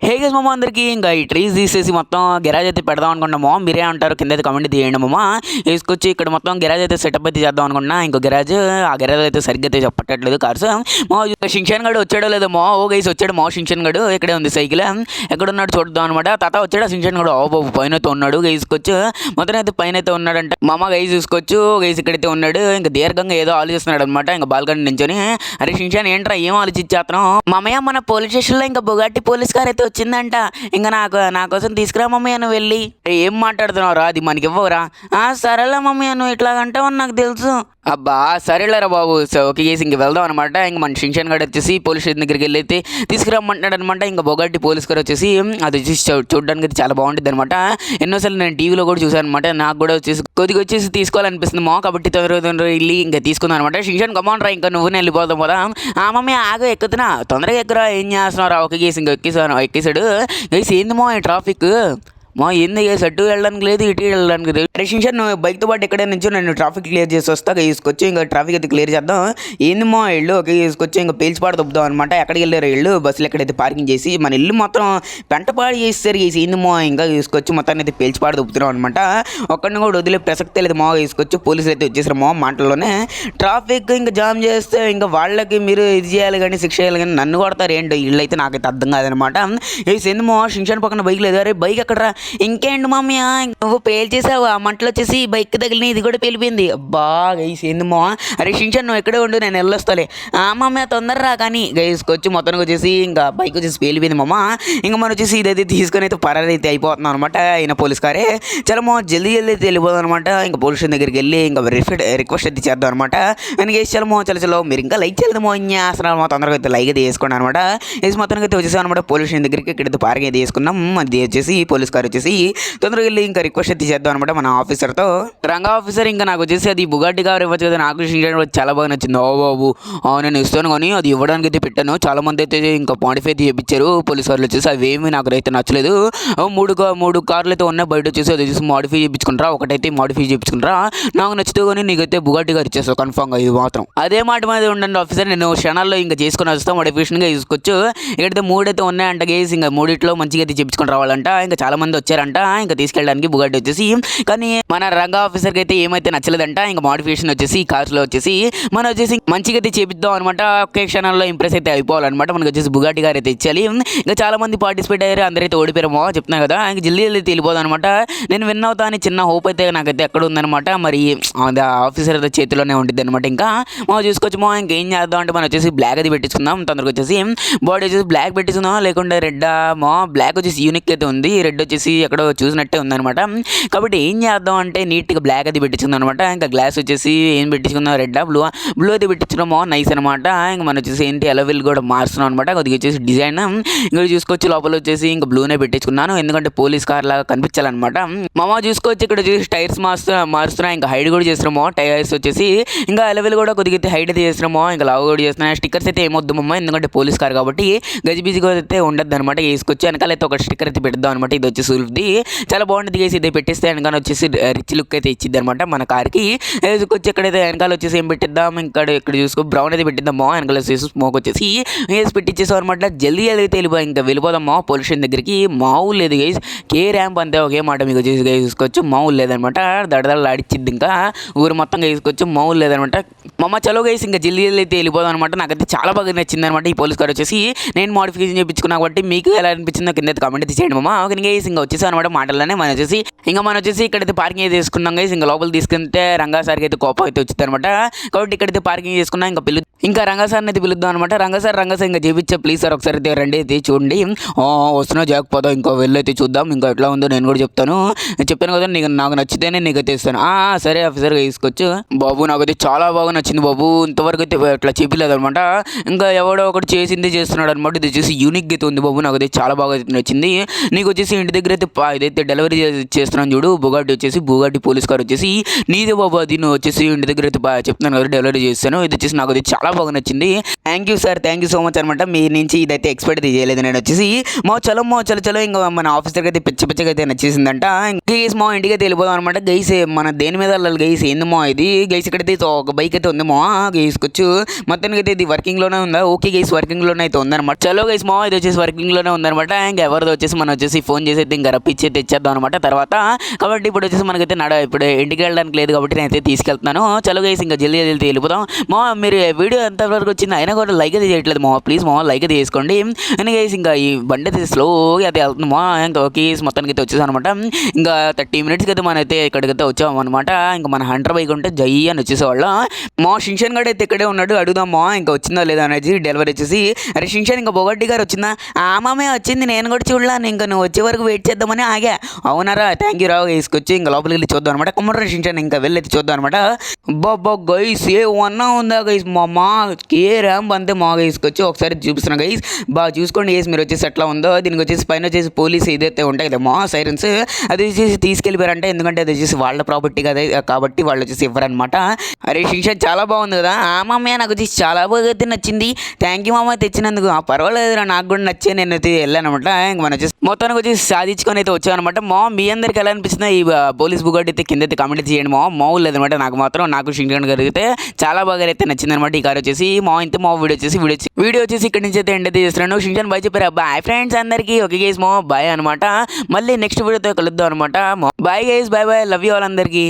Hey guys మామ అందరికీ ఇంకా ఈ ట్రీస్ తీసేసి మొత్తం గెరాజ్ అయితే పెడదాం అనుకుంటున్నాము. మీరే అంటారు కింద అయితే కమెంట్ తీయండి మామ. వేసుకొచ్చి ఇక్కడ మొత్తం గెరాజ్ అయితే సెటప్ అయితే చేద్దాం అనుకున్నా. ఇంకో గెరాజ్ ఆ గెరాజ్ అయితే సరిగ్గా అయితే చెప్పట్లేదు కార్స్. మా షింక్షన్ గడు వచ్చాడో లేదో మా ఓ గైస్ వచ్చాడు. మా షింక్షన్ గడు ఇక్కడే ఉంది సైకిల్. ఎక్కడ ఉన్నాడు చూద్దాం అనమాట. తాత వచ్చాడు షింక్షన్ గడు. ఓ బాబు పైన అయితే ఉన్నాడు. గైస్కొచ్చు మొత్తం అయితే పైన అయితే ఉన్నాడంటే మామ గైస్ చూసుకోవచ్చు. గైస్ ఇక్కడైతే ఉన్నాడు. ఇంకా దీర్ఘంగా ఏదో ఆలోచిస్తున్నాడు అనమాట. ఇంకా బాల్కనీ నించొని అరే షింక్షన్ ఏంట్రా ఏం ఆలోచించేస్తున్నాం మామయ్య. మన పోలీస్ స్టేషన్లో ఇంకా బుగాటి పోలీస్ కార్ అయితే వచ్చిందంట. ఇంకా నా కోసం తీసుకురా మమ్మీ నువ్వు వెళ్ళి. ఏం మాట్లాడుతున్నావు రా, అది మనకి ఇవ్వరా? సరేలే మమ్మీ నువ్వు ఇట్లాగంటావని నాకు తెలుసు. అబ్బా సరేలేరా బాబు. ఓకే చేసి ఇంక వెళ్దాం అనమాట. ఇంక మన షింక్షన్ గడు వచ్చేసి పోలీస్ స్టేషన్ దగ్గరికి వెళ్ళి అయితే తీసుకురమ్మంటున్నాడు అనమాట. ఇంకా బొగాటి పోలీస్ గారు వచ్చేసి అది వచ్చేసి చూడడానికి అయితే చాలా బాగుంటుంది అనమాట. ఎన్నోసార్లు నేను టీవీలో కూడా చూసాను అనమాట. నాకు కూడా వచ్చేసి కొద్దిగా వచ్చేసి తీసుకోవాలనిపిస్తుంది మా. కాబట్టి తొందరగా వెళ్ళి ఇంకా తీసుకుందాం అనమాట. షింక్షన్ కమాన్ రా, ఇంకా నువ్వు వెళ్ళిపోతాం కదా. మమ్మీ ఆగో ఎక్కుతున్నా, తొందరగా ఎక్కురా, ఏం చేస్తున్నావు రా? ఓకే చేసి ఇంకా ఎక్కేసాడు. గైస్ ఏంది మా ఈ ట్రాఫిక్ మా ఏంది గైస్, అటు వెళ్ళడానికి లేదు ఇటు వెళ్ళడానికి లేదు. షింక్షన్ నువ్వు బైక్తో పాటు ఎక్కడ నుంచో నేను ట్రాఫిక్ క్లియర్ చేసి వస్తా. తీసుకొచ్చి ఇంకా ట్రాఫిక్ అయితే క్లియర్ చేద్దాం. ఏంది మా ఇల్లు ఓకే తీసుకొచ్చి ఇంకా పేల్చిపాడు తప్పుదాం అనమాట. ఎక్కడికి వెళ్ళారు ఇల్లు బస్సులు ఎక్కడైతే పార్కింగ్ చేసి మన ఇల్లు మొత్తం పెంటపాడు చేస్తారు గేసి. ఏంది మా ఇంకా తీసుకొచ్చి మొత్తాన్ని అయితే పేల్చిపాడు తప్పుతున్నాం అనమాట. ఒక్కడిని కూడా వదిలే ప్రసక్తే లేదు మా. తీసుకొచ్చి పోలీసులు అయితే వచ్చేసారు మా మాటల్లోనే. ట్రాఫిక్ ఇంకా జామ్ చేస్తే ఇంకా వాళ్ళకి మీరు ఇది చేయాలి కానీ శిక్ష చేయాలి కానీ నన్ను కొడతారు ఏంటో ఇల్లు అయితే నాకైతే అర్థం కాదనమాట. వేసి ఏంది మా షింక్షన్ పక్కన బైక్ లేదు. అరే బైక్ ఎక్కడరా? ఇంకేంటి మమ్మీ నువ్వు పేల్చేసావు, ఆ మంటలు వచ్చేసి బైక్ తగిలిన ఇది కూడా పేలిపోయింది. బాగా ఏంది మా. అరే షింక్షన్ నువ్వు ఎక్కడే ఉండు నేను వెళ్ళొస్తాలే. మమ్మీ తొందరరా కానీ. గైస్కొచ్చి మొత్తానికి వచ్చేసి ఇంకా బైక్ వచ్చేసి పేలిపోయింది మమ్మ. ఇంకా మనం వచ్చేసి ఇదైతే తీసుకొని అయితే పరారైతే అయిపోతున్నాం అనమాట. అయిన పోలీస్ కారే చాలా మా జల్దీ అయితే వెళ్ళిపోదాం అనమాట. ఇంకా పోలీస్ స్టేషన్ దగ్గరికి వెళ్ళి ఇంకా రిక్వెస్ట్ అయితే చేద్దాం అనమాట. అందుకే చలమో చలో మీరు ఇంకా లైక్ చేయలేదు మో అసలు మా తొందరగా అయితే లైక్ అయితే వేసుకోండి అనమాట. వేసి మొత్తానికి అయితే వచ్చేసాం అనమాట. పోలీస్ స్టేషన్ దగ్గరికి ఇక్కడైతే పార్క్ అయితే వేసుకున్నాం. అది వచ్చేసి పోలీస్ కార్ వచ్చేసి తొందరగా వెళ్ళి ఇంకా రిక్వెస్ట్ అయితే చేద్దాం అనమాట మన ఆఫీసర్తో. రంగా ఆఫీసర్ ఇంకా నాకు వచ్చేసి అది బుగాటి కార్ ఇవ్వచ్చు కదా, నాకు చాలా బాగా నచ్చింది. ఓ బాబు నేను ఇస్తాను కానీ అది ఇవ్వడానికి అయితే పెట్టాను. చాలా మంది అయితే ఇంకా మాడిఫై అయితే చేయించారు పోలీస్ వాళ్ళు వచ్చేసి. అవేమి నాకు అయితే నచ్చలేదు. మూడు కార్లు అయితే ఉన్నాయి బయట వచ్చేసి. అది వచ్చేసి మాడిఫై చేయించుకుంటారా, ఒకటైతే మాడిఫై చేయించుకుంటారా. నాకు నచ్చితే కానీ నీకైతే బుగాటి గారు ఇచ్చేస్తావు కన్ఫామ్గా. ఇది మాత్రం అదే మాట మీద ఉండండి ఆఫీసర్. నేను క్షణాల్లో ఇంకా చేసుకుని వస్తాను. మోడిఫికేషన్గా తీసుకోవచ్చు. ఇక్కడైతే మూడైతే ఉన్నాయంట గేస్. ఇంకా మూడిట్లో మంచిగా అయితే చేయించుకుని రావాలంట. ఇంకా చాలా మంది వచ్చారంట ఇంకా తీసుకెళ్ళడానికి బుగాటి వచ్చేసి. కానీ మన రంగా ఆఫీసర్కి అయితే ఏమైతే నచ్చలేదంట. ఇంకా మోడిఫికేషన్ వచ్చేసి కార్స్లో వచ్చేసి మనం వచ్చేసి మంచిగా అయితే చేపిద్దాం అనమాట. ఒకే క్షణంలో ఇంప్రెస్ అయితే అయిపోవాలన్నమాట. మనకు వచ్చేసి బుగాటి గారు అయితే ఇచ్చాలి. ఇంకా చాలా మంది పార్టిసిపేట్ అయ్యారు, అందరైతే ఓడిపోయామో చెప్తున్నాను కదా. ఇంకా జల్దీ అయితే వెళ్ళిపోదాం అనమాట. నేను విన్ అవుతా అని చిన్న హోప్ అయితే నాకైతే ఎక్కడ ఉందనమాట. మరి ఆఫీసర్ అయితే చేతిలోనే ఉంటుంది అనమాట. ఇంకా మనం చూసుకోవచ్చు మా. ఇంకేం చేద్దాం అంటే మనం వచ్చేసి బ్లాక్ అది పెట్టించుకుందాం. తొందరగా వచ్చేసి బాడీ వచ్చేసి బ్లాక్ పెట్టించుకుందాం. లేకుంటే రెడ్ మా బ్లాక్ వచ్చేసి యూనిక్ అయితే ఉంది, రెడ్ వచ్చేసి ఎక్కడో చూసినట్టే ఉందనమాట. కాబట్టి ఏం చేద్దాం అంటే నీట్గా బ్లాక్ అది పెట్టించుకుందాం అనమాట. ఇంకా గ్లాస్ వచ్చేసి ఏం పెట్టించుకుందాం, రెడ్ బ్లూ అయితే పెట్టించుకున్నామో నైస్ అనమాట. ఇంకా మనం వచ్చేసి ఏంటి ఎలవిల్ కూడా మారుస్తున్నాం అనమాట. కొద్దిగా వచ్చేసి డిజైన్ ఇంకా చూసుకోవచ్చు. లోపల వచ్చేసి ఇంకా బ్లూనే పెట్టించుకున్నాను ఎందుకంటే పోలీస్ కార్ లాగా కనిపించాలన్నమాట. మామ చూసుకోవచ్చు ఇక్కడ వచ్చేసి టైర్స్ మారుస్తున్నా. ఇంకా హైడ్ కూడా చేస్తున్నామో టైర్స్ వచ్చేసి. ఇంకా ఎలవిల్ కూడా కొద్దిగా అయితే హైట్ అయితే చేస్తున్నామో. ఇంకా లావు కూడా చేస్తున్నా. స్టిక్కర్స్ అయితే ఏమొద్దు మమ్మ ఎందుకంటే పోలీస్ కార్ కాబట్టి గజిబిజిగా అయితే ఉండద్దు అనమాట. వేసుకొచ్చి వెనకాలైతే ఒక స్టిక్కర్ అయితే పెడదాం అనమాట. ఇది వచ్చేసి సుల్ఫ్ది చాలా బాగుంటుంది గేసి. ఇది పెట్టిస్తే వెనకాల వచ్చేసి రిచ్ లుక్ అయితే ఇచ్చిద్ది అనమాట మన కార్కి. వేసుకొచ్చి ఎక్కడైతే వెనకాల వచ్చేసి ఏం పెట్టిద్దాం, ఇక్కడ చూసుకో బ్రౌన్ అయితే పెట్టిద్దామో. వెనకాల వచ్చేసి స్మోక్ వచ్చేసి వేసి పెట్టించేసాం అనమాట. జల్దీ అయితే ఇంకా వెళ్ళిపోదామా పోలీస్ స్టేషన్ దగ్గరికి. మామూలు లేదు గైస్, కే ర్యాంప్ అంతే ఒకే మాట మీకు వచ్చేసి చూసుకోవచ్చు. మామూలు లేదనమాట. దడదలు ఆడిచ్చిద్ది ఇంకా ఊరు మొత్తం వేసుకోవచ్చు. మామూలు లేదనమాట. మమ్మ చలో గైస్ ఇంకా జల్దీ అయితే వెళ్ళిపోదాం అనమాట. నాకైతే చాలా బాగా నచ్చింది అనమాట ఈ పోలీస్ కార్ వచ్చేసి. నేను మోడిఫికేషన్ చేయించుకున్నా కాబట్టి మీకు ఎలా అనిపించిందో కింద కామెంట్ అయితే చేయండి మమ్మ. ఓకే గైస్ ఇంకా వచ్చేసాం అనమాట మాటల్లోనే. మనం వచ్చేసి ఇక్కడైతే పార్కింగ్ అయితే తీసుకున్నాం గైస్. ఇంకా లోపల తీసుకుంటే రంగా సార్కి అయితే కోపం అయితే వచ్చింది అనమాట. కాబట్టి ఇక్కడైతే పార్కింగ్ చేసుకున్నాం. ఇంకా రంగా సార్ని అయితే పిలుద్దాం అనమాట. రంగా సార్ ఇంకా చేపించే ప్లీజ్ సార్ ఒకసారి అయితే రండి అయితే చూడండి. వస్తున్నా జాకపోదాం ఇంకా వెళ్ళైతే చూద్దాం ఇంకా ఎట్లా ఉందో నేను కూడా చెప్తాను. చెప్పాను కదా నాకు నచ్చితేనే నీకైతే ఇస్తాను. సరే ఆఫీసర్గా తీసుకోవచ్చు. బాబు నాకైతే చాలా బాగా నచ్చింది బాబు. ఇంతవరకు అయితే ఇట్లా చెప్పలేదు అనమాట. ఇంకా ఎవడో ఒకటి చేసింది చేస్తున్నాడు అనమాట. ఇది వచ్చేసి యూనిక్ అయితే ఉంది బాబు. నాకైతే చాలా బాగా నచ్చింది. నీకు వచ్చేసి ఇంటి దగ్గర అయితే ఇదైతే డెలివరీ చేస్తున్నాను చూడు బుగాటి పోలీస్ కార్ వచ్చేసి నీదే బాబు, అది నువ్వు వచ్చేసి ఇంటి దగ్గర అయితే చెప్తున్నాను కదా డెలివరీ చేస్తాను. ఇది వచ్చేసి నాకు అది చాలా బాగా నచ్చింది. Thank you sir, thank you so much అనమాట. మీ నుంచి ఇదైతే ఎక్స్పెక్ట్ చేయలేదు నేను వచ్చేసి. చలో ఇంకా మన ఆఫీస్ దగ్గర అయితే పిచ్చగా అయితే నచ్చేసిందంట. గైస్ మా ఇంటికి అయితే వెళ్ళిపోదాం అనమాట. గైస్ మన దేని మీద వెళ్ళాలి గైస్, ఏందమ్మా ఇది గైస్? ఇక్కడైతే ఒక బైక్ అయితే ఉందేమో గైస్కొచ్చు. మొత్తానికి అయితే ఇది వర్కింగ్లోనే ఉందా? ఓకే గైస్, వర్కింగ్లోనే అయితే ఉందన్నమాట. చలో గైస్ మా ఇది వచ్చేసి వర్కింగ్లోనే ఉందన్నమాట. ఇంకా ఎవరిదో వచ్చేసి మనం వచ్చేసి ఫోన్ చేసి అయితే ఇంకా రప్పించి తెచ్చేద్దాం అనమాట తర్వాత. కాబట్టి ఇప్పుడు వచ్చేసి మనకైతే ఇప్పుడు ఇంటికి వెళ్ళడానికి లేదు కాబట్టి నేనైతే తీసుకెళ్తున్నాను. చలో గైస్ ఇంకా జల్దీ వెళ్ళిపోదాం. మీరు వీడియో ఎంతవరకు వచ్చింది అయినా కూడా లైక్ అయితే చేయట్లేదు ప్లీజ్ లైక్ అయితే చేసుకోండి. అని గైస్ ఇంకా ఈ బండి అయితే స్లోగా అయితే వెళ్తుంది ఇంకా ఓకే మొత్తానికి అయితే వచ్చేసాం అనమాట. ఇంకా 30 minutes అయితే మనం అయితే ఇక్కడికైతే వచ్చాము అనమాట. ఇంకా మన హంటర్ బైక్ ఉంటే జై అని వచ్చేసేవాళ్ళం. షిన్షన్ గడ్ అయితే ఇక్కడే ఉన్నాడు, అడుగుదామా ఇంకా వచ్చిందా లేదా అనేది డెలివరీ వచ్చేసి. అరే షిన్షన్ ఇంకా బొగట్టి గారు వచ్చిందా? ఆమె వచ్చింది, నేను కూడా చూడలేను, ఇంకా నువ్వు వచ్చే వరకు వెయిట్ చేద్దామని ఆగా. అవునారా, థ్యాంక్ యూ రావు. వేసుకొచ్చి ఇంకా లోపలికి వెళ్ళి చూద్దాం అనమాట. కుమ్మర షిన్షన్ ఇంకా వెళ్ళి చూద్దాం అనమాట. బాబా గైస్ ఏమన్నా ఉందా గైస్? మా కే ర్యాంప్ అంతే మా గైస్కొచ్చి ఒకసారి చూపిస్తున్నా గైస్, బాగా చూసుకోండి గైస్. మీరు వచ్చేసి ఎట్లా ఉందో. దీనికి వచ్చేసి పైన వచ్చేసి పోలీస్ ఏదైతే ఉంటాయి కదా మా సైరన్స్, అది వచ్చేసి తీసుకెళ్ళిపోయారంటే, ఎందుకంటే అది వచ్చేసి వాళ్ళ ప్రాపర్టీ కదా కాబట్టి వాళ్ళు వచ్చేసి ఇవ్వరనమాట. అరే షిన్షన్ చాలా బాగుంది కదా? మామయ్య నాకు వచ్చేసి చాలా బాగా అయితే నచ్చింది. థ్యాంక్ యూ మామ తెచ్చినందుకు. పర్వాలేదు నాకు కూడా నచ్చే నేను అయితే వెళ్ళాను అనమాట. ఇంక మనం వచ్చేసి మొత్తానికి వచ్చేసి సాధించుకొని అయితే వచ్చాను అనమాట. మీ అందరికి ఎలా అనిపిస్తుంది ఈ పోలీస్ బుగాటి అయితే కింద అయితే కామెంట్ చేయండి. మామూలు లేదనమాట. నాకు షిన్షన్ గారు అయితే చాలా బాగా అయితే నచ్చింది అనమాట ఈ కార్ వచ్చేసి. ఇంత వీడియో వచ్చేసి ఇక్కడ నుంచి అయితే ఎండ్ అయితే చేస్తున్నాను. షిన్షన్ బాయ్ చెప్పారు. బాయ్ ఫ్రెండ్స్ అందరికీ. ఓకే గైస్ బాయ్ అనమాట. మళ్ళీ నెక్స్ట్ వీడియోతో కలుద్దాం అనమాట. Bye guys, bye love you all అందరికీ.